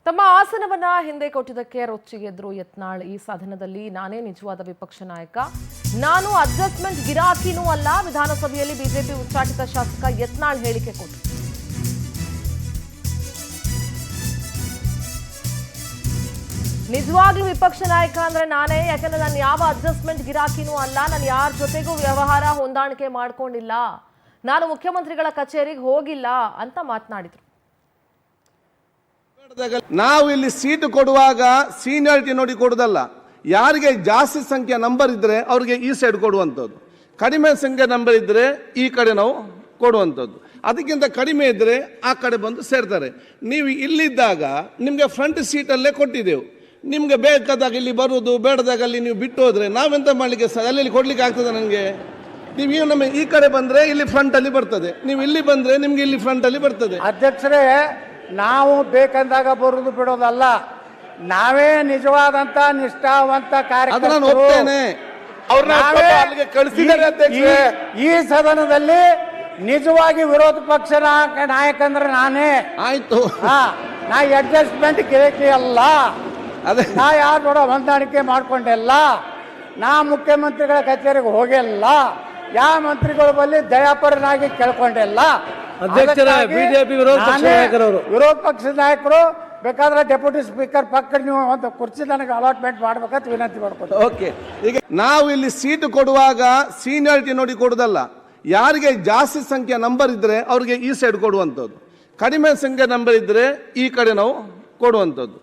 ತಮ್ಮ ಆಸನವನ್ನ ಹಿಂದೆ ಕೊಟ್ಟಿದ್ದಕ್ಕೆ ರೊಚ್ಚಿಗೆದ್ರು ಯತ್ನಾಳ್. ಈ ಸಾಧನದಲ್ಲಿ ನಾನೇ ನಿಜವಾದ ವಿಪಕ್ಷ ನಾಯಕ, ನಾನು ಅಡ್ಜಸ್ಟ್ಮೆಂಟ್ ಗಿರಾಕಿನೂ ಅಲ್ಲ. ವಿಧಾನಸಭೆಯಲ್ಲಿ ಬಿಜೆಪಿ ಉಚ್ಚಾಟಿತ ಶಾಸಕ ಯತ್ನಾಳ್ ಹೇಳಿಕೆ ಕೊಟ್ಟರು. ನಿಜವಾಗ್ಲೂ ವಿಪಕ್ಷ ನಾಯಕ ಅಂದ್ರೆ ನಾನೇ, ಯಾಕಂದ್ರೆ ನಾನು ಯಾವ ಅಡ್ಜಸ್ಟ್ಮೆಂಟ್ ಗಿರಾಕಿನೂ ಅಲ್ಲ. ನಾನು ಯಾರ ಜೊತೆಗೂ ವ್ಯವಹಾರ ಹೊಂದಾಣಿಕೆ ಮಾಡ್ಕೊಂಡಿಲ್ಲ, ನಾನು ಮುಖ್ಯಮಂತ್ರಿಗಳ ಕಚೇರಿಗೆ ಹೋಗಿಲ್ಲ ಅಂತ ಮಾತನಾಡಿದ್ರು. ನಾವು ಇಲ್ಲಿ ಸೀಟು ಕೊಡುವಾಗ ಸೀನಿಯಾರಿಟಿ ನೋಡಿ ಕೊಡುದಲ್ಲ, ಯಾರಿಗೆ ಜಾಸ್ತಿ ಸಂಖ್ಯೆ ನಂಬರ್ ಇದ್ರೆ ಅವ್ರಿಗೆ ಈ ಸೈಡ್ ಕೊಡುವಂಥದ್ದು, ಕಡಿಮೆ ಸಂಖ್ಯೆ ನಂಬರ್ ಇದ್ರೆ ಈ ಕಡೆ ನಾವು ಕೊಡುವಂಥದ್ದು. ಅದಕ್ಕಿಂತ ಕಡಿಮೆ ಇದ್ರೆ ಆ ಕಡೆ ಬಂದು ಸೇರ್ತಾರೆ. ನೀವು ಇಲ್ಲಿದ್ದಾಗ ನಿಮಗೆ ಫ್ರಂಟ್ ಸೀಟಲ್ಲೇ ಕೊಟ್ಟಿದ್ದೆವು, ನಿಮ್ಗೆ ಬೇಕಾದಾಗ ಇಲ್ಲಿ ಬರುವುದು, ಬೇಡದಾಗ ಅಲ್ಲಿ ನೀವು ಬಿಟ್ಟು ಹೋದ್ರೆ ನಾವೆಂತ ಮಾಡ್ಲಿಕ್ಕೆ ಅಲ್ಲಿ ಕೊಡ್ಲಿಕ್ಕೆ ಆಗ್ತದೆ? ನನಗೆ ನೀವು ನಮ್ಮ ಈ ಕಡೆ ಬಂದ್ರೆ ಇಲ್ಲಿ ಫ್ರಂಟ್ ಅಲ್ಲಿ ಬರ್ತದೆ, ನೀವು ಇಲ್ಲಿ ಬಂದ್ರೆ ನಿಮ್ಗೆ ಇಲ್ಲಿ ಫ್ರಂಟ್ ಅಲ್ಲಿ ಬರ್ತದೆ. ಅಧ್ಯಕ್ಷರೇ, ನಾವು ಬೇಕಂದಾಗ ಬರುವುದು ಬಿಡೋದಲ್ಲ, ನಾವೇ ನಿಜವಾದಂತ ನಿಷ್ಠಾವಂತ ಕಾರ್ಯಕರ್ತರು. ಈ ಸದನದಲ್ಲಿ ನಿಜವಾಗಿ ವಿರೋಧ ಪಕ್ಷ ನಾಯಕ ಅಂದ್ರೆ ನಾನೇ. ಆಯ್ತು, ನಾ ಅಡ್ಜಸ್ಟ್ಮೆಂಟ್ ಗಿರಾಕಿ ಅಲ್ಲ, ನಾ ಯಾರು ಕೂಡ ಹೊಂದಾಣಿಕೆ ಮಾಡ್ಕೊಂಡಿಲ್ಲ, ನಾ ಮುಖ್ಯಮಂತ್ರಿಗಳ ಕಚೇರಿಗೆ ಹೋಗಿಲ್ಲ, ಯಾವ ಮಂತ್ರಿಗಳ ಬಳಿ ದಯಾಪರನಾಗಿ ಕೇಳ್ಕೊಂಡಿಲ್ಲ. ಬಿಜೆಪಿ ವಿರೋಧ ಪಕ್ಷದ ನಾಯಕರು ಬೇಕಾದ್ರೆ ಡೆಪ್ಯೂಟಿ ಸ್ಪೀಕರ್ ಪಕ್ಕ ನೀವು ಒಂದು ಕುರ್ಚಿ ನನಗೆ ಅಲಾಟ್ಮೆಂಟ್ ಮಾಡ್ಬೇಕಂತ ವಿನಂತಿ ಮಾಡ್ಕೊಂಡು. ಓಕೆ, ಈಗ ನಾವು ಇಲ್ಲಿ ಸೀಟು ಕೊಡುವಾಗ ಸೀನಿಯಾರಿಟಿ ನೋಡಿ ಕೊಡುದಲ್ಲ, ಯಾರಿಗೆ ಜಾಸ್ತಿ ಸಂಖ್ಯೆ ನಂಬರ್ ಇದ್ರೆ ಅವ್ರಿಗೆ ಈ ಸೈಡ್ ಕೊಡುವಂಥದ್ದು, ಕಡಿಮೆ ಸಂಖ್ಯೆ ನಂಬರ್ ಇದ್ರೆ ಈ ಕಡೆ ನಾವು ಕೊಡುವಂಥದ್ದು.